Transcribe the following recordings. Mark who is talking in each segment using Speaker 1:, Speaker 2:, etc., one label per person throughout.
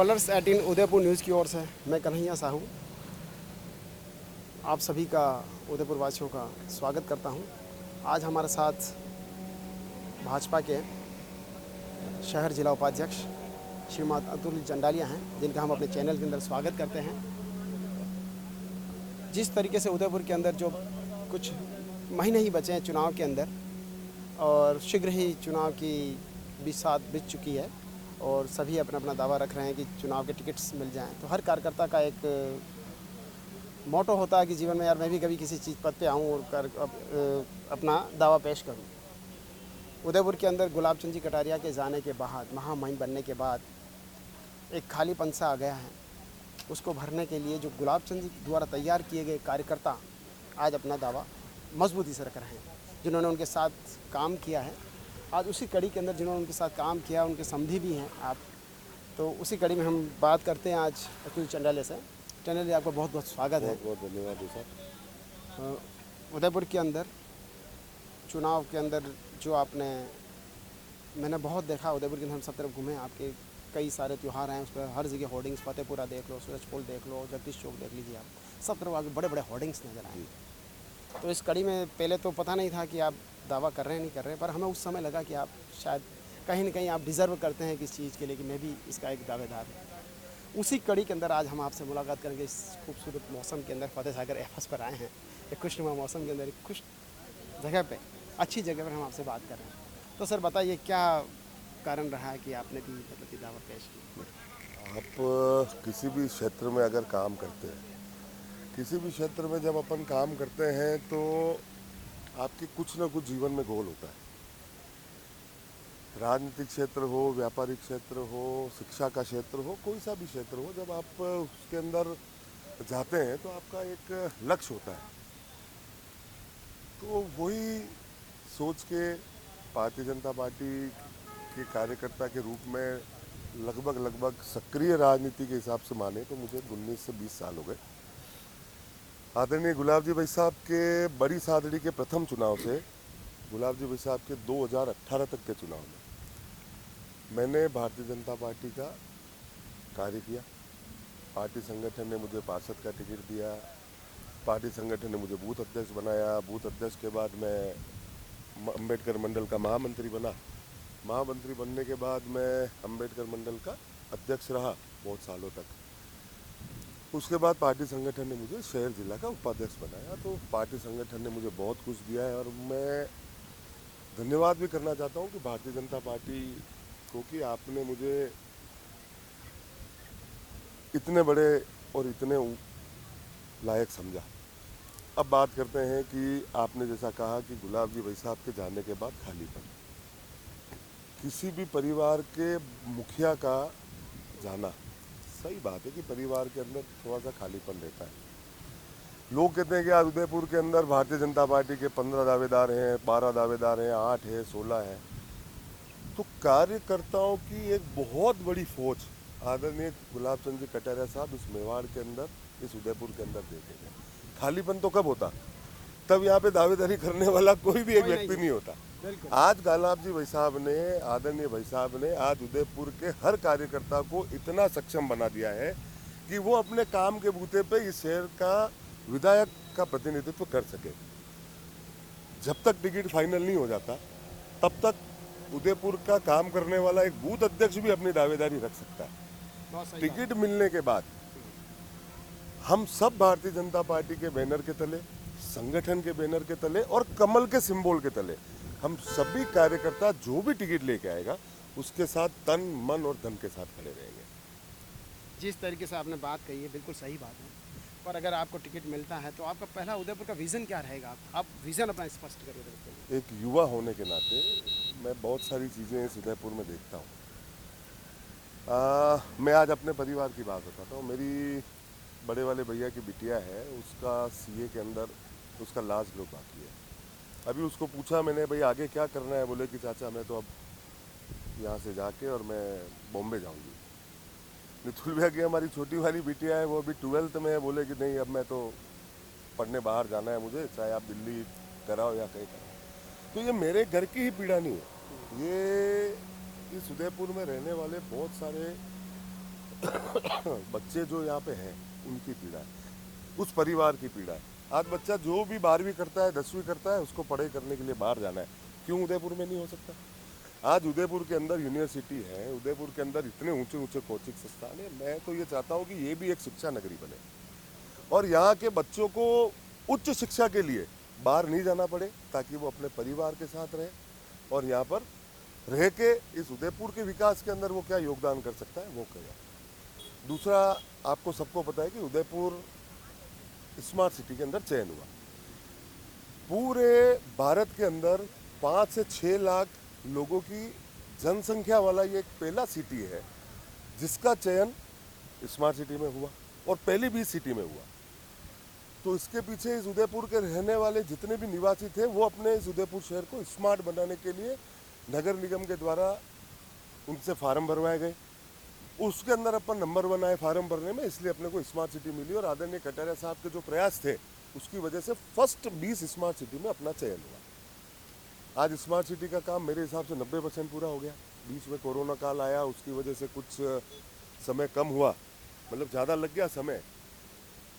Speaker 1: Colours 18 Udaipur news की ओर से मैं कन्हैया साहू आप सभी का उदयपुर वासियों का स्वागत करता हूं। आज हमारे साथ भाजपा के शहर जिला उपाध्यक्ष श्रीमान अतुल चंडालिया हैं, जिनका हम अपने चैनल के अंदर स्वागत करते हैं। जिस तरीके से उदयपुर के अंदर जो कुछ महीने ही बचे हैं चुनाव के अंदर और शीघ्र ही चुनाव की 20 साल बीत चुकी है और सभी अपना अपना दावा रख रहे हैं कि चुनाव के टिकट्स मिल जाएं, तो हर कार्यकर्ता का एक मोटो होता है कि जीवन में यार मैं भी कभी किसी चीज़ पद पे आऊँ और अपना दावा पेश करूँ। उदयपुर के अंदर गुलाब चंद जी कटारिया के जाने के बाद, महामहिम बनने के बाद एक खालीपन सा आ गया है। उसको भरने के लिए जो गुलाब चंद जी द्वारा तैयार किए गए कार्यकर्ता आज अपना दावा मजबूती से रख रहे हैं, जिन्होंने उनके साथ काम किया है। आज उसी कड़ी के अंदर जिन्होंने उनके साथ काम किया, उनके समधी भी हैं आप, तो उसी कड़ी में हम बात करते हैं आज अतुल चंडालिया से। चंडालिया जी, आपका बहुत बहुत स्वागत है।
Speaker 2: बहुत बहुत धन्यवाद सर।
Speaker 1: उदयपुर के अंदर चुनाव के अंदर जो मैंने बहुत देखा उदयपुर के अंदर, हम सब तरफ घूमे, आपके कई सारे त्यौहार हैं, उस पर हर जगह होर्डिंग्स, फतेहपुरा देख लो, सूरजपुर देख लो, जगदीश चौक देख लीजिए, आप सब तरफ आपके बड़े बड़े होर्डिंग्स नज़र आए। तो इस कड़ी में पहले तो पता नहीं था कि आप दावा कर रहे हैं नहीं कर रहे हैं, पर हमें उस समय लगा कि आप शायद कहीं ना कहीं आप डिज़र्व करते हैं किस चीज़ के लिए कि मैं भी इसका एक दावेदार हूँ। उसी कड़ी के अंदर आज हम आपसे मुलाकात करेंगे। इस खूबसूरत मौसम के अंदर फतेह सागर एफएस पर आए हैं, एक खुशनुमा मौसम के अंदर, एक खुश जगह पे, अच्छी जगह पर हम आपसे बात कर रहे हैं। तो सर बताइए, क्या कारण रहा है कि आपने भी मतलब कि दावा पेश किया?
Speaker 2: आप किसी भी क्षेत्र में अगर काम करते हैं, किसी भी क्षेत्र में जब अपन काम करते हैं तो आपके कुछ ना कुछ जीवन में गोल होता है। राजनीतिक क्षेत्र हो, व्यापारिक क्षेत्र हो, शिक्षा का क्षेत्र हो, कोई सा भी क्षेत्र हो, जब आप उसके अंदर जाते हैं तो आपका एक लक्ष्य होता है। तो वही सोच के भारतीय जनता पार्टी के कार्यकर्ता के रूप में लगभग सक्रिय राजनीति के हिसाब से माने तो मुझे 19 से 20 साल हो गए। आदरणीय गुलाब जी भाई साहब के बड़ी सादड़ी के प्रथम चुनाव से गुलाब जी भाई साहब के 2018 तक के चुनाव में मैंने भारतीय जनता पार्टी का कार्य किया। पार्टी संगठन ने मुझे पार्षद का टिकट दिया, पार्टी संगठन ने मुझे बूथ अध्यक्ष बनाया। बूथ अध्यक्ष के बाद मैं अम्बेडकर मंडल का महामंत्री बना। महामंत्री बनने के बाद मैं अम्बेडकर मंडल का अध्यक्ष रहा बहुत सालों तक। उसके बाद पार्टी संगठन ने मुझे शहर जिला का उपाध्यक्ष बनाया। तो पार्टी संगठन ने मुझे बहुत कुछ दिया है और मैं धन्यवाद भी करना चाहता हूं कि भारतीय जनता पार्टी को कि आपने मुझे इतने बड़े और इतने लायक समझा। अब बात करते हैं कि आपने जैसा कहा कि गुलाब जी भाई साहब के जाने के बाद खालीपन, किसी भी परिवार के मुखिया का जाना, सही बात है कि परिवार के अंदर थोड़ा सा खालीपन रहता है। लोग कहते हैं कि आज उदयपुर के अंदर भारतीय जनता पार्टी के 15 दावेदार हैं, 12 दावेदार हैं, 8 है, 16 है। तो कार्यकर्ताओं की एक बहुत बड़ी फौज आदरणीय गुलाब चंद जी कटारिया साहब इस मेवाड़ के अंदर, इस उदयपुर के अंदर देखे गए। खालीपन तो कब होता? तब यहाँ पे दावेदारी करने वाला कोई भी एक व्यक्ति नहीं होता। आज गुलाब जी भाई साहब ने, आदरणीय भाई साहब ने आज उदयपुर के हर कार्यकर्ता को इतना सक्षम बना दिया है कि वो अपने काम के बूते पे इस शहर का विधायक का प्रतिनिधित्व कर सके। जब तक टिकट फाइनल नहीं हो जाता तब तक उदयपुर का काम करने वाला एक बूथ अध्यक्ष भी अपनी दावेदारी रख सकता है। टिकट मिलने के बाद हम सब भारतीय जनता पार्टी के बैनर के तले, संगठन के बैनर के तले और कमल के सिंबल के तले हम सभी कार्यकर्ता जो भी टिकट लेके आएगा उसके साथ तन मन और धन के साथ खड़े रहेंगे।
Speaker 1: जिस तरीके से आपने बात कही है बिल्कुल सही बात है, पर अगर आपको टिकट मिलता है तो आपका पहला उदयपुर का विज़न क्या रहेगा? आप विज़न अपना स्पष्ट करिए उदयपुर के लिए।
Speaker 2: एक युवा होने के नाते मैं बहुत सारी चीज़ें इस उदयपुर में देखता हूँ। मैं आज अपने परिवार की बात बताता हूँ। मेरी बड़े वाले भैया की बिटिया है, उसका सीए के अंदर उसका लास्ट ग्रुप बाकी है। अभी उसको पूछा मैंने, भाई आगे क्या करना है? बोले कि चाचा मैं तो अब यहाँ से जाके और मैं बॉम्बे जाऊँगी। नितुल भैया की हमारी छोटी वाली बिटिया है, वो अभी 12th में है। बोले कि नहीं अब मैं तो पढ़ने बाहर जाना है मुझे, चाहे आप दिल्ली कराओ या कहीं कराओ। तो ये मेरे घर की ही पीड़ा नहीं है, ये इस उदयपुर में रहने वाले बहुत सारे बच्चे जो यहाँ पे हैं उनकी पीड़ा है, उस परिवार की पीड़ा है। आज बच्चा जो भी 12वीं करता है 10वीं करता है उसको पढ़ाई करने के लिए बाहर जाना है, क्यों उदयपुर में नहीं हो सकता? आज उदयपुर के अंदर यूनिवर्सिटी है, उदयपुर के अंदर इतने ऊंचे ऊंचे कोचिंग संस्थान है। मैं तो ये चाहता हूँ कि ये भी एक शिक्षा नगरी बने और यहाँ के बच्चों को उच्च शिक्षा के लिए बाहर नहीं जाना पड़े, ताकि वो अपने परिवार के साथ रहे और यहाँ पर रह के इस उदयपुर के विकास के अंदर वो क्या योगदान कर सकता है वो करे। दूसरा, आपको सबको पता है कि उदयपुर स्मार्ट सिटी के अंदर चयन हुआ। पूरे भारत के अंदर 5 से 6 लाख लोगों की जनसंख्या वाला ये एक पहला सिटी है जिसका चयन स्मार्ट सिटी में हुआ और पहली भी सिटी में हुआ। तो इसके पीछे इस उदयपुर के रहने वाले जितने भी निवासी थे वो अपने इस उदयपुर शहर को स्मार्ट बनाने के लिए नगर निगम के द्वारा उनसे फार्म भरवाए गए। उसके अंदर अपन नंबर 1 आए फार्म भरने में, इसलिए अपने को स्मार्ट सिटी मिली और आदरणीय कटारिया साहब के जो प्रयास थे उसकी वजह से फर्स्ट 20 स्मार्ट सिटी में अपना चयन हुआ। आज स्मार्ट सिटी का काम मेरे हिसाब से 90% पूरा हो गया। बीच में कोरोना काल आया, उसकी वजह से कुछ समय कम हुआ, मतलब ज़्यादा लग गया समय।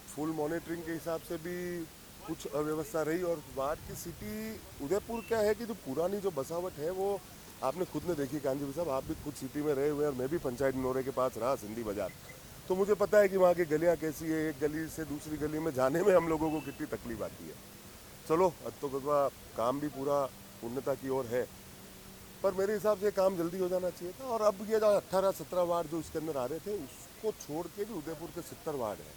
Speaker 2: फुल मॉनिटरिंग के हिसाब से भी कुछ अव्यवस्था रही और बाहर की सिटी उदयपुर क्या है कि जो पुरानी जो बसावट है वो आपने खुद ने देखी। कांजी साहब, आप भी खुद सिटी में रहे हुए और मैं भी पंचायत नोरे के पास रहा, सिंधी बाजार, तो मुझे पता है कि वहाँ की गलियाँ कैसी है। एक गली से दूसरी गली में जाने में हम लोगों को कितनी तकलीफ आती है। चलो, अब तो काम भी पूरा उन्नता की ओर है, पर मेरे हिसाब से काम जल्दी हो जाना चाहिए था। और अब ये जो 18-17 वार्ड जो इसके अंदर आ रहे थे उसको छोड़ के भी उदयपुर के 70 वार्ड हैं।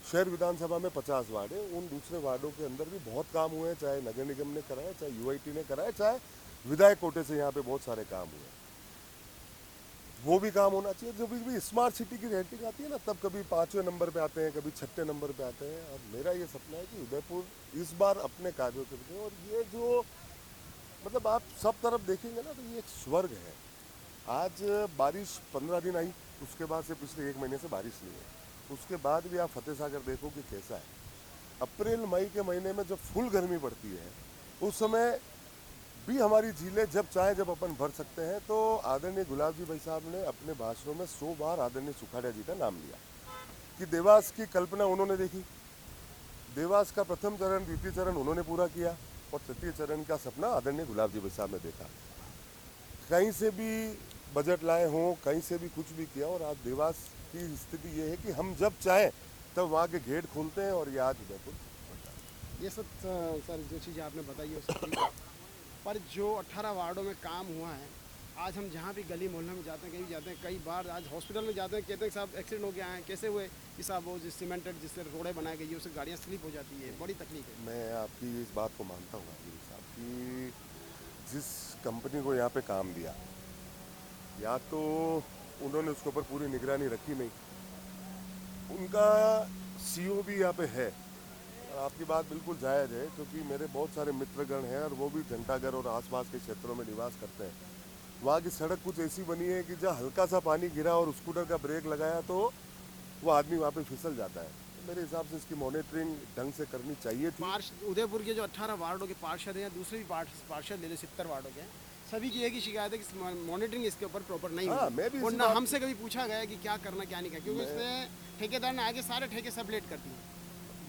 Speaker 2: शहर विधानसभा में 50 वार्ड है, उन दूसरे वार्डों के अंदर भी बहुत काम हुए हैं, चाहे नगर निगम ने कराए, चाहे यूआईटी ने कराए, चाहे विधायक कोटे से यहाँ पे बहुत सारे काम हुए। वो भी काम होना चाहिए। जब भी स्मार्ट सिटी की रेटिंग आती है ना, तब कभी 5वें नंबर पे आते हैं, कभी 6ठे नंबर पे आते हैं। और मेरा ये सपना है कि उदयपुर इस बार अपने कार्यों करके, और ये जो मतलब आप सब तरफ देखेंगे ना तो ये एक स्वर्ग है। आज बारिश 15 दिन आई, उसके बाद से पिछले 1 महीने से बारिश नहीं है। उसके बाद भी आप फतेह सागर देखो कि कैसा है। अप्रैल मई के महीने में जब फुल गर्मी पड़ती है उस समय भी हमारी झीलें जब चाहे जब अपन भर सकते हैं। तो आदरणीय गुलाब जी भाई साहब ने अपने भाषणों में 100 बार आदरणीय सुखाड़िया जी का नाम लिया कि देवास की कल्पना उन्होंने देखी, देवास का प्रथम चरण द्वितीय चरण उन्होंने पूरा किया और तृतीय चरण का सपना आदरणीय गुलाब जी भाई साहब ने देखा। कहीं से भी बजट लाए हों, कहीं से भी कुछ भी किया, और आज देवास की स्थिति ये है कि हम जब चाहें तब वहाँ के गेट खोलते हैं और ये आज उदयपुर।
Speaker 1: ये सब सर जो चीज़ें आपने बताई है सब ठीक है, पर जो 18 वार्डों में काम हुआ है, आज हम जहाँ भी गली मोहल्ले में जाते हैं, कहीं भी जाते हैं, कई बार आज हॉस्पिटल में जाते हैं, कहते हैं साहब एक्सीडेंट हो गया है, कैसे हुए कि साहब वो जिस सीमेंटेड जिससे रोडें बनाई गई है उससे गाड़ियाँ स्लिप हो जाती है, बड़ी तकलीफ है।
Speaker 2: मैं आपकी इस बात को मानता हूँ आदिल साहब कि जिस कंपनी को यहाँ पे काम दिया, या तो उन्होंने उसके ऊपर पूरी निगरानी रखी नहीं, उनका सीईओ भी यहाँ पे है। आपकी बात बिल्कुल जायज़ है, क्योंकि मेरे बहुत सारे मित्रगण हैं और वो भी घंटाघर और आसपास के क्षेत्रों में निवास करते हैं। वहाँ की सड़क कुछ ऐसी बनी है कि जहाँ हल्का सा पानी गिरा और स्कूटर का ब्रेक लगाया तो वो आदमी वहाँ पे फिसल जाता है। तो मेरे हिसाब से इसकी मॉनिटरिंग ढंग से करनी चाहिए थी।
Speaker 1: उदयपुर के जो 18 वार्डों के पार्षद हैं या दूसरे भी पार्षद ले लो 70 वार्डों के, सभी की एक ही शिकायत है कि मॉनिटरिंग इसके ऊपर प्रॉपर नहीं
Speaker 2: हाँ,
Speaker 1: हुई।
Speaker 2: मैं भी
Speaker 1: और
Speaker 2: इसी
Speaker 1: ना
Speaker 2: बात-
Speaker 1: हमसे कभी पूछा गया कि क्या करना क्या नहीं करना, क्योंकि इसमें ठेकेदार ने आगे सारे ठेके सब लेट कर दिए।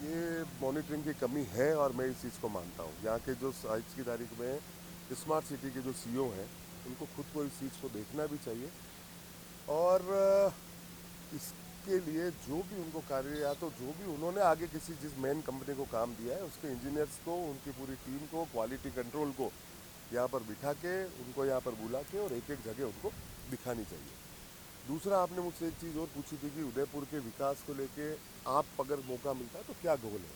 Speaker 2: ये मॉनिटरिंग की कमी है और मैं इस चीज़ को मानता हूँ। यहाँ के जो आज की तारीख में स्मार्ट सिटी के जो सीईओ हैं उनको खुद को इस चीज़ को देखना भी चाहिए, और इसके लिए जो भी उनको कार्य, या तो जो भी उन्होंने आगे किसी जिस मेन कंपनी को काम दिया है उसके इंजीनियर्स को, उनकी पूरी टीम को, क्वालिटी कंट्रोल को यहाँ पर बिठा के, उनको यहाँ पर बुला के और एक एक जगह उनको दिखानी चाहिए। दूसरा, आपने मुझसे एक चीज़ और पूछी थी कि उदयपुर के विकास को लेके आप अगर मौका मिलता है तो क्या गोल है।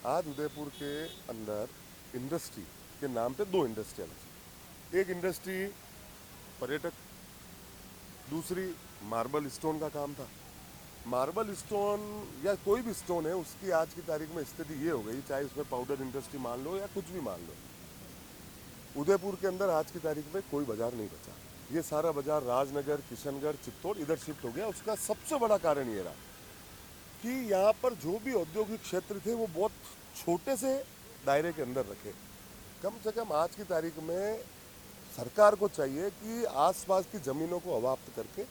Speaker 2: आज उदयपुर के अंदर इंडस्ट्री के नाम पे 2 इंडस्ट्रियाँ लगी। एक इंडस्ट्री पर्यटक, दूसरी मार्बल स्टोन का काम था। मार्बल स्टोन या कोई भी स्टोन है, उसकी आज की तारीख में स्थिति ये हो गई, चाहे उसमें पाउडर इंडस्ट्री मान लो या कुछ भी मान लो, उदयपुर के अंदर आज की तारीख में कोई बाजार नहीं बचा। ये सारा बाजार राजनगर, किशनगढ़, चित्तौड़ इधर शिफ्ट हो गया। उसका सबसे बड़ा कारण ये रहा कि यहाँ पर जो भी औद्योगिक क्षेत्र थे वो बहुत छोटे से दायरे के अंदर रखे। कम से कम आज की तारीख में सरकार को चाहिए कि आसपास की ज़मीनों को अवाप्त करके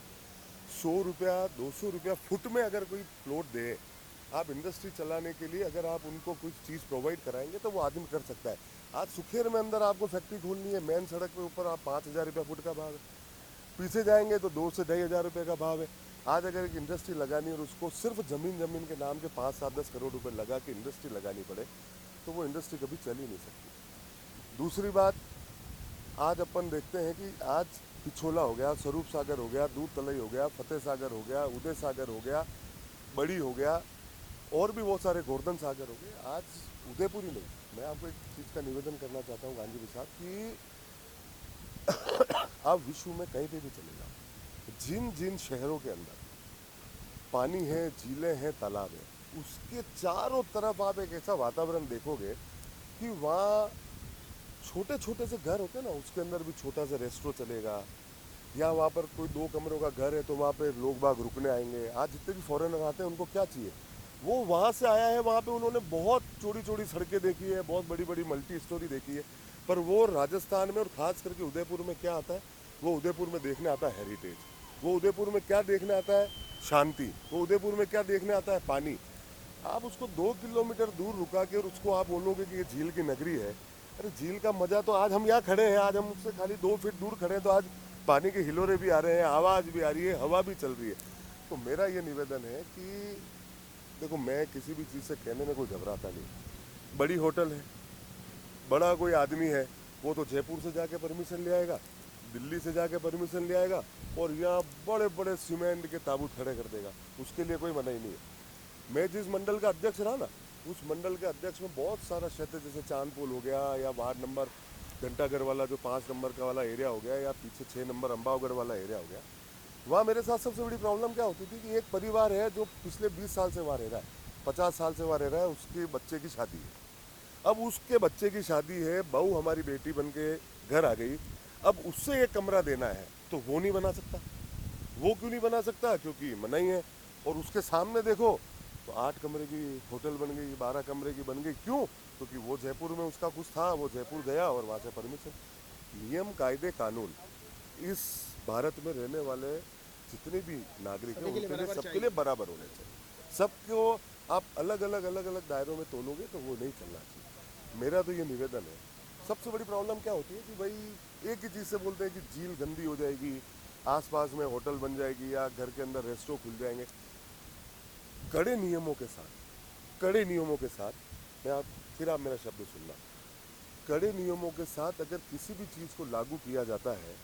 Speaker 2: 100 रुपया 200 रुपया फुट में अगर कोई प्लॉट दे, आप इंडस्ट्री चलाने के लिए अगर आप उनको कुछ चीज़ प्रोवाइड कराएंगे तो वो आदमी कर सकता है। आज सुखेर में अंदर आपको फैक्ट्री खोलनी है, मेन सड़क पे ऊपर आप 5,000 रुपया फुट का भाव है, पीछे जाएंगे तो 2 से 2,500 रुपये का भाव है। आज अगर एक इंडस्ट्री लगानी और उसको सिर्फ ज़मीन के नाम के 5-7-10 करोड़ रुपए लगा के इंडस्ट्री लगानी पड़े तो वो इंडस्ट्री कभी चल ही नहीं सकती। दूसरी बात, आज अपन देखते हैं कि आज पिछोला हो गया, स्वरूप सागर हो गया, दूध तलई हो गया, फतेह सागर हो गया, उदय सागर हो गया, बड़ी हो गया, और भी बहुत सारे गोवर्धन सागर हो गए। आज उदयपुर ही नहीं, मैं आपको एक चीज़ का निवेदन करना चाहता हूँ गांधी साहब कि आप विश्व में कहीं पे भी चले जाओ, जिन जिन शहरों के अंदर पानी है, झीलें हैं, तालाब है, उसके चारों तरफ आप एक ऐसा वातावरण देखोगे कि वहाँ छोटे छोटे से घर होते हैं ना, उसके अंदर भी छोटा सा रेस्टोरेंट चलेगा, या वहाँ पर कोई 2 कमरों का घर है तो वहाँ पे लोग बाग रुकने आएंगे। आज जितने भी फॉरेनर आते हैं उनको क्या चाहिए, वो वहाँ से आया है, वहाँ पे उन्होंने बहुत चौड़ी चौड़ी सड़कें देखी है, बहुत बड़ी बड़ी मल्टी स्टोरी देखी है, पर वो राजस्थान में और ख़ास करके उदयपुर में क्या आता है, वो उदयपुर में देखने आता है हेरिटेज, वो उदयपुर में क्या देखने आता है, शांति, वो उदयपुर में क्या देखने आता है, पानी। आप उसको 2 किलोमीटर दूर रुका के और उसको आप बोलोगे कि ये झील की नगरी है, अरे झील का मज़ा तो आज हम यहाँ खड़े हैं, आज हम उससे खाली 2 फीट दूर खड़े हैं तो आज पानी के हिलोरे भी आ रहे हैं, आवाज़ भी आ रही है, हवा भी चल रही है। तो मेरा ये निवेदन है कि देखो, मैं किसी भी चीज़ से कहने में कोई घबराता नहीं। बड़ी होटल है, बड़ा कोई आदमी है, वो तो जयपुर से जाके परमिशन ले आएगा, दिल्ली से जाके परमिशन ले आएगा और यहाँ बड़े बड़े सीमेंट के ताबूत खड़े कर देगा, उसके लिए कोई मनाही नहीं है। मैं जिस मंडल का अध्यक्ष रहा ना, उस मंडल के अध्यक्ष में बहुत सारा क्षेत्र, जैसे चांदपुल हो गया, या वार्ड नंबर घंटाघर वाला जो 5 नंबर का वाला एरिया हो गया, या पीछे 6 नंबर अम्बावगढ़ वाला एरिया हो गया, वहाँ मेरे साथ सबसे बड़ी प्रॉब्लम क्या होती थी कि एक परिवार है जो पिछले 20 साल से वहाँ रह रहा है, 50 साल से वहाँ रह रहा है, उसके बच्चे की शादी है। अब उसके बच्चे की शादी है, बहू हमारी बेटी बन के घर आ गई, अब उससे एक कमरा देना है तो वो नहीं बना सकता। वो क्यों नहीं बना सकता? क्योंकि मनाही है। और उसके सामने देखो तो 8 कमरे की होटल बन गई, 12 कमरे की बन गई। क्यों? क्योंकि वो जयपुर में उसका कुछ था, वो जयपुर गया और वहाँ से परमिशन। नियम कायदे कानून इस भारत में रहने वाले जितने भी नागरिक हैं उनके लिए, सबके लिए बराबर होने चाहिए। सबको आप अलग अलग दायरों में तोलोगे तो वो नहीं चलना चाहिए। मेरा तो ये निवेदन है। सबसे बड़ी प्रॉब्लम क्या होती है कि भाई एक ही चीज़ से बोलते हैं कि झील गंदी हो जाएगी, आसपास में होटल बन जाएगी या घर के अंदर रेस्टोरेंट खुल जाएंगे। कड़े नियमों के साथ फिर आप मेरा शब्द सुनना, कड़े नियमों के साथ अगर किसी भी चीज़ को लागू किया जाता है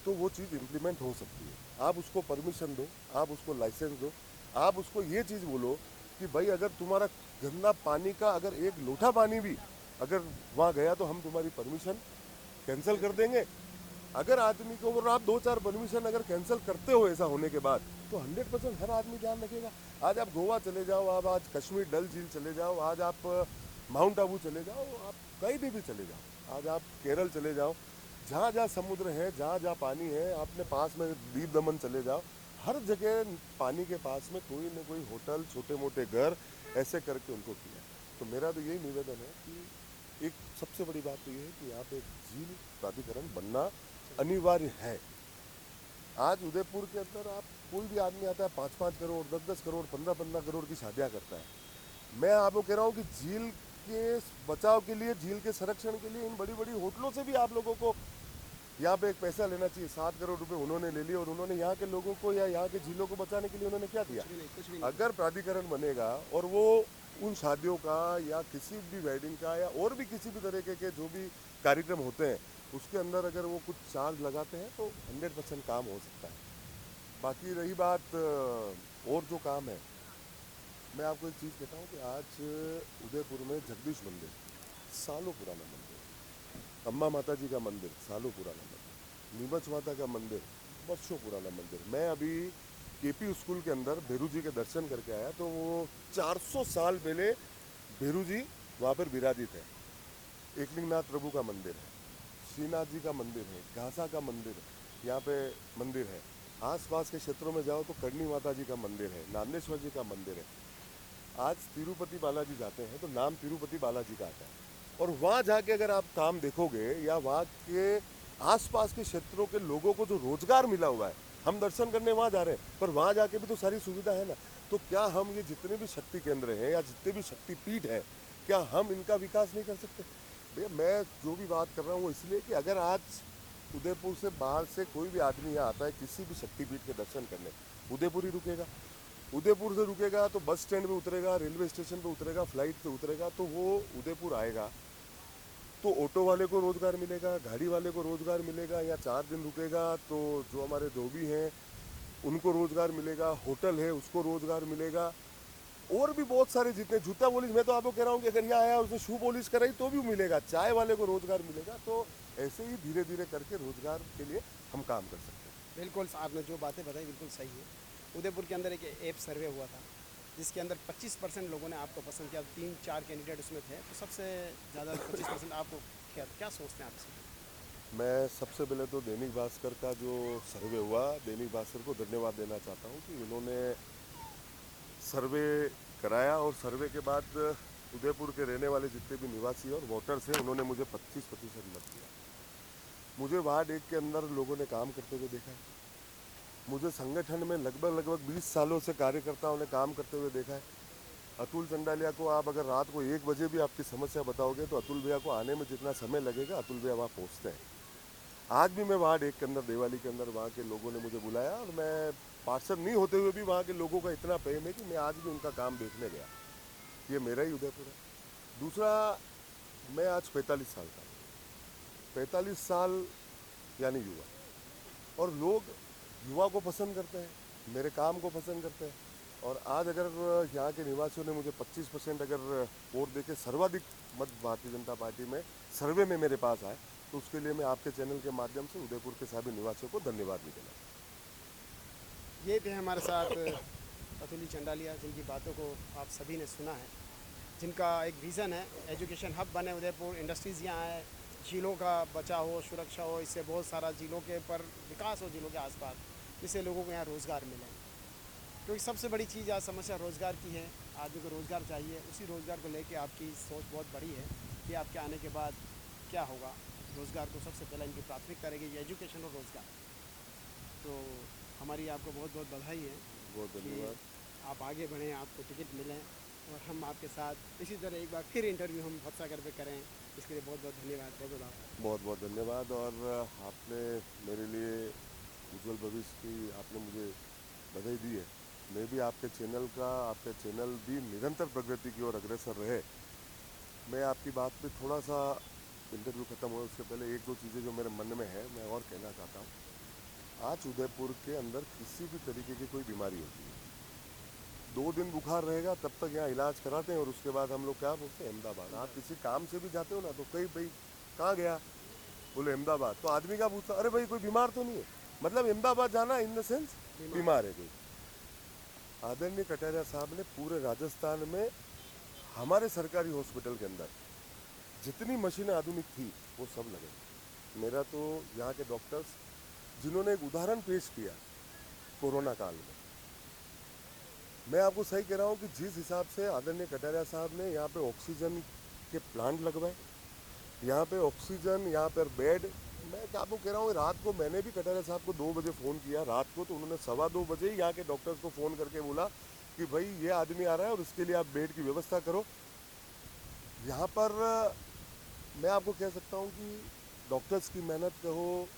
Speaker 2: तो वो चीज़ इम्प्लीमेंट हो सकती है। आप उसको परमिशन दो, आप उसको लाइसेंस दो, आप उसको ये चीज़ बोलो कि भाई अगर तुम्हारा गंदा पानी का अगर एक लोटा पानी भी अगर वहाँ गया तो हम तुम्हारी परमिशन कैंसिल कर देंगे। अगर आदमी को, और आप 2-4 परमिशन अगर कैंसिल करते हो ऐसा होने के बाद, तो 100% हर आदमी ध्यान रखेगा। आज आप गोवा चले जाओ, आप आज कश्मीर डल झील चले जाओ, आज आप माउंट आबू चले जाओ, आप कहीं भी चले जाओ, आज आप केरल चले जाओ, जहाँ जहाँ समुद्र है, जहाँ जहाँ पानी है, आपने पास में दीप दमन चले जाओ, हर जगह पानी के पास में कोई न कोई होटल, छोटे मोटे घर ऐसे करके उनको किया। तो मेरा तो यही निवेदन है कि एक सबसे बड़ी बात तो ये है कि यहाँ पे एक झील प्राधिकरण बनना अनिवार्य है। आज उदयपुर के अंदर आप कोई भी आदमी आता है 5-5 करोड़, 10-10 करोड़, 15-15 करोड़ की शादियाँ करता है। मैं आपको कह रहा हूँ कि झील के बचाव के लिए, झील के संरक्षण के लिए इन बड़ी बड़ी होटलों से भी आप लोगों को यहाँ पे एक पैसा लेना चाहिए। 7 करोड़ रुपए उन्होंने ले लिए और उन्होंने यहाँ के लोगों को या यहाँ के झीलों को बचाने के लिए उन्होंने क्या किया? अगर प्राधिकरण बनेगा और वो उन शादियों का या किसी भी वेडिंग का या और भी किसी भी तरीके के जो भी कार्यक्रम होते हैं उसके अंदर अगर वो कुछ चार्ज लगाते हैं तो 100% काम हो सकता है। बाकी रही बात और जो काम है, मैं आपको एक चीज़ कहता हूँ कि आज उदयपुर में जगदीश मंदिर, सालों पुराना मंदिर, अम्बा माता जी का मंदिर, सालों पुराना मंदिर, नीमच माता का मंदिर, वर्षों पुराना मंदिर। मैं अभी केपी स्कूल के अंदर भेरू जी के दर्शन करके आया तो वो 400 साल पहले भेरू जी वहाँ पर विराजित है। एकलिंगनाथ प्रभु का मंदिर है, श्रीनाथ जी का मंदिर है, घासा का मंदिर है, यहाँ पे मंदिर है। आसपास के क्षेत्रों में जाओ तो करणी माता जी का मंदिर है, नांदेश्वर जी का मंदिर है। आज तिरुपति बालाजी जाते हैं तो नाम तिरुपति बालाजी का आता है, और वहाँ जाके अगर आप काम देखोगे या वहाँ के आसपास के क्षेत्रों के लोगों को जो रोजगार मिला हुआ है हम दर्शन करने वहाँ जा रहे हैं, पर वहाँ जाके भी तो सारी सुविधा है ना। तो क्या हम ये जितने भी शक्ति केंद्र हैं या जितने भी शक्तिपीठ हैं, क्या हम इनका विकास नहीं कर सकते? भैया मैं जो भी बात कर रहा हूँ वो इसलिए कि अगर आज उदयपुर से बाहर से कोई भी आदमी यहाँ आता है किसी भी शक्तिपीठ के दर्शन करने, उदयपुर ही रुकेगा। उदयपुर से रुकेगा तो बस स्टैंड पे उतरेगा, रेलवे स्टेशन पे उतरेगा, फ्लाइट पे उतरेगा, तो वो उदयपुर आएगा तो ऑटो वाले को रोज़गार मिलेगा, गाड़ी वाले को रोज़गार मिलेगा, या 4 दिन रुकेगा तो जो हमारे धोबी हैं उनको रोज़गार मिलेगा, होटल है उसको रोज़गार मिलेगा, और भी बहुत सारे जितने जूता पॉलिश, मैं तो आपको कह रहा हूँ कि अगर यहाँ आया उसने शू पॉलिश कराई तो भी मिलेगा, चाय वाले को रोज़गार मिलेगा। तो ऐसे ही धीरे धीरे करके रोज़गार के लिए हम काम कर सकते हैं।
Speaker 1: बिल्कुल आपने जो बातें बताई बिल्कुल सही है। उदयपुर के अंदर एक ऐप सर्वे हुआ था जिसके अंदर 25% लोगों ने आपको पसंद किया, 3-4 कैंडिडेट उसमें थे, तो सबसे ज़्यादा 25% आपको क्या क्या सोचते हैं आप इसमें?
Speaker 2: मैं सबसे पहले तो दैनिक भास्कर का जो सर्वे हुआ, दैनिक भास्कर को धन्यवाद देना चाहता हूँ कि उन्होंने सर्वे कराया, और सर्वे के बाद उदयपुर के रहने वाले जितने भी निवासी और वोटर्स हैं उन्होंने मुझे 25% मत दिया। मुझे वार्ड 1 के अंदर लोगों ने काम करते हुए देखा है, मुझे संगठन में लगभग 20 सालों से कार्यकर्ताओं ने काम करते हुए देखा है। अतुल चंडालिया को आप अगर रात को 1 बजे भी आपकी समस्या बताओगे तो अतुल भैया को आने में जितना समय लगेगा अतुल भैया वहाँ पहुँचते हैं। आज भी मैं वार्ड 1 के अंदर, देवाली के अंदर, वहाँ के लोगों ने मुझे बुलाया, और मैं पार्षद नहीं होते हुए भी वहाँ के लोगों का इतना प्रेम है कि मैं आज भी उनका काम देखने गया। ये मेरा ही उदयपुर है। दूसरा, मैं आज 45 साल का हूँ, 45 साल यानी युवा, और लोग युवा को पसंद करते हैं, मेरे काम को पसंद करते हैं। और आज अगर यहाँ के निवासियों ने मुझे 25% अगर वोट देके सर्वाधिक मत भारतीय जनता पार्टी में सर्वे में मेरे पास आए, तो उसके लिए मैं आपके चैनल के माध्यम से उदयपुर के सभी निवासियों को धन्यवाद भी देना चाहता
Speaker 1: ये थे हमारे साथ अतुल चंडालिया, जिनकी बातों को आप सभी ने सुना है, जिनका एक विज़न है एजुकेशन हब बने उदयपुर, इंडस्ट्रीज़ यहाँ है, झीलों का बचाव हो, सुरक्षा हो, इससे बहुत सारा झीलों के पर विकास हो, झीलों के आसपास, जिससे लोगों को यहाँ रोज़गार मिले। क्योंकि सबसे बड़ी चीज़ आज समस्या रोज़गार की है, आदमी को रोज़गार चाहिए, उसी रोज़गार को लेके आपकी सोच बहुत बड़ी है कि आपके आने के बाद क्या होगा। रोज़गार को सबसे पहले इनकी प्राथमिकता रहेगी एजुकेशन और रोज़गार। तो हमारी आपको बहुत बहुत बधाई है
Speaker 2: हूँ। बहुत
Speaker 1: कि
Speaker 2: धन्यवाद।
Speaker 1: आप आगे बढ़ें, आपको टिकट मिलें, और हम आपके साथ इसी तरह एक बार फिर इंटरव्यू हम भटसागर पे करें। इसके लिए बहुत बहुत धन्यवाद, बहुत बहुत आभार।
Speaker 2: बहुत बहुत धन्यवाद। और आपने मेरे लिए उज्जवल भविष्य की आपने मुझे बधाई दी है। मैं भी आपके चैनल भी निरंतर प्रगति की ओर अग्रसर रहे। मैं आपकी बात पे थोड़ा सा, इंटरव्यू खत्म हो उससे पहले 1-2 चीज़ें जो मेरे मन में है मैं और कहना चाहता हूँ। आज उदयपुर के अंदर किसी भी तरीके की कोई बीमारी होती है, 2 दिन बुखार रहेगा तब तक यहाँ इलाज कराते हैं, और उसके बाद हम लोग क्या बोलते हैं, अहमदाबाद। आप किसी काम से भी जाते हो ना तो कहीं भाई कहाँ गया, बोले अहमदाबाद, तो आदमी क्या पूछता, अरे भाई कोई बीमार तो नहीं है, मतलब अहमदाबाद जाना इन द सेंस बीमार है कोई। आदरणीय कटारिया साहब ने पूरे राजस्थान में हमारे सरकारी हॉस्पिटल के अंदर जितनी मशीनें आधुनिक थी वो सब लगे। मेरा तो यहाँ के डॉक्टर्स जिन्होंने एक उदाहरण पेश किया कोरोना काल में, मैं आपको सही कह रहा हूँ कि जिस हिसाब से आदरणीय कटारिया साहब ने यहाँ पे ऑक्सीजन के प्लांट लगवाए, यहाँ पे ऑक्सीजन, यहाँ पर बेड, मैं आपको कह रहा हूँ रात को मैंने भी कटारिया साहब को 2 बजे फ़ोन किया रात को, तो उन्होंने 2:15 बजे ही यहाँ के डॉक्टर्स को फ़ोन करके बोला कि भाई ये आदमी आ रहा है और इसके लिए आप बेड की व्यवस्था करो। यहाँ पर मैं आपको कह सकता हूँ कि डॉक्टर्स की मेहनत कहो,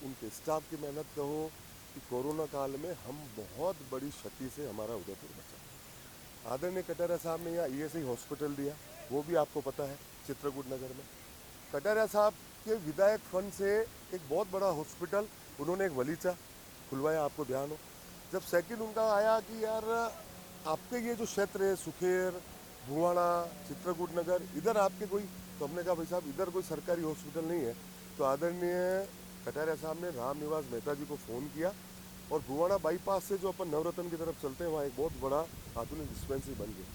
Speaker 2: उनके स्टाफ की मेहनत कहो, कि कोरोना काल में हम बहुत बड़ी क्षति से हमारा उदयपुर बचा। आदरणीय कटारिया साहब ने यहाँ ईएसआई हॉस्पिटल दिया, वो भी आपको पता है चित्रकूट नगर में। कटारिया साहब के विधायक फंड से एक बहुत बड़ा हॉस्पिटल उन्होंने एक वलीचा खुलवाया, आपको ध्यान हो। जब सेकंड उनका आया कि यार आपके ये जो क्षेत्र है सुखेर, भुवाड़ा, चित्रकूट नगर, इधर आपके कोई, तो हमने कहा भाई साहब इधर कोई सरकारी हॉस्पिटल नहीं है। तो आदरणीय कटारिया साहब ने राम निवास मेहता जी को फ़ोन किया, और भुवाड़ा बाईपास से जो अपन नवरत्न की तरफ चलते हैं वहाँ एक बहुत बड़ा आधुनिक डिस्पेंसरी बन गई।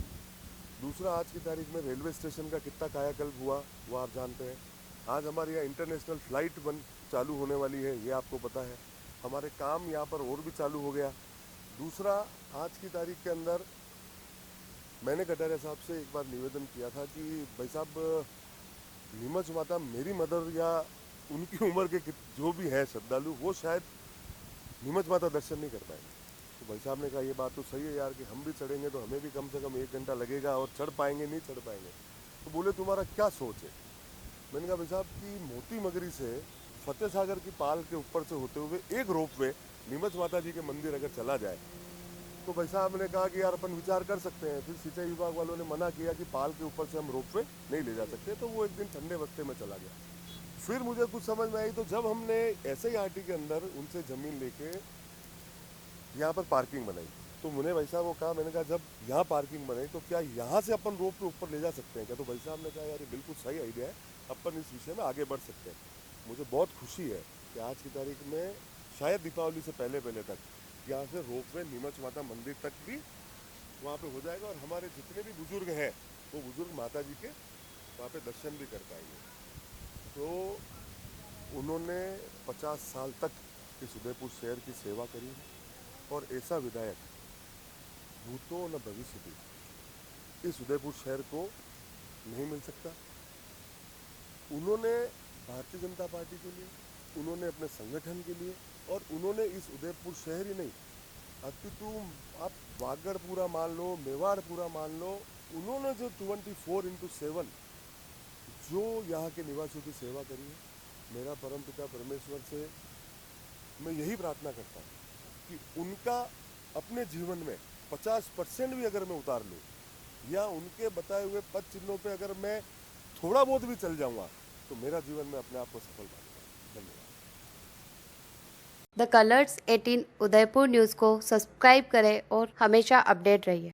Speaker 2: दूसरा, आज की तारीख में रेलवे स्टेशन का कितना कायाकल्प हुआ वो आप जानते हैं। आज हमारे यहाँ इंटरनेशनल फ़्लाइट चालू होने वाली है, ये आपको पता है। हमारे काम यहाँ पर और भी चालू हो गया। दूसरा, आज की तारीख के अंदर मैंने कटारिया साहब से एक बार निवेदन किया था कि भाई साहब नीमच माता मेरी मदर या उनकी उम्र के जो भी हैं श्रद्धालु, वो शायद नीमच माता दर्शन नहीं कर पाएंगे। तो भाई साहब ने कहा ये बात तो सही है यार कि हम भी चढ़ेंगे तो हमें भी कम से कम 1 घंटा लगेगा और चढ़ पाएंगे नहीं चढ़ पाएंगे। तो बोले तुम्हारा क्या सोच है? मैंने कहा भाई साहब कि मोती मगरी से फतेह सागर की पाल के ऊपर से होते हुए एक रोपवे नीमच माता जी के मंदिर अगर चला जाए तो भाई साहब ने कहा कि यार अपन विचार कर सकते हैं। फिर सिंचाई विभाग वालों ने मना किया कि पाल के ऊपर से हम रोपवे नहीं ले जा सकते, तो वो एक दिन ठंडे वक्ते में चला गया। फिर मुझे कुछ समझ में आई, तो जब हमने ऐसे ही आरटी के अंदर उनसे ज़मीन लेके यहाँ पर पार्किंग बनाई तो मुझे भाई साहब वो कहा, मैंने कहा जब यहाँ पार्किंग बनाई तो क्या यहाँ से अपन रोप के ऊपर ले जा सकते हैं क्या? तो भाई साहब ने कहा यार ये बिल्कुल सही आइडिया है, अपन इस विषय में आगे बढ़ सकते हैं। मुझे बहुत खुशी है कि आज की तारीख में शायद दीपावली से पहले पहले तक यहाँ से रोपवे नीमच माता मंदिर तक भी वहाँ पे हो जाएगा और हमारे जितने भी बुजुर्ग हैं वो बुजुर्ग माता जी के वहाँ पे दर्शन भी कर पाएंगे। तो उन्होंने 50 साल तक इस उदयपुर शहर की सेवा करी है और ऐसा विधायक भूतो न भविष्य भी इस उदयपुर शहर को नहीं मिल सकता। उन्होंने भारतीय जनता पार्टी के लिए, उन्होंने अपने संगठन के लिए और उन्होंने इस उदयपुर शहर ही नहीं अपितु आप वागड़ पूरा मान लो, मेवाड़ पूरा मान लो, उन्होंने जो 24/7 जो यहाँ के निवासियों की सेवा करी है, मेरा परमपिता परमेश्वर से मैं यही प्रार्थना करता हूँ कि उनका अपने जीवन में 50% भी अगर मैं उतार लूँ या उनके बताए हुए पद चिन्हों पे अगर मैं थोड़ा बहुत भी चल जाऊँगा तो मेरा जीवन में अपने आप को सफल मानूंगा। धन्यवाद।
Speaker 3: द कलर्स 18 उदयपुर न्यूज़ को सब्सक्राइब करें और हमेशा अपडेट रहिए।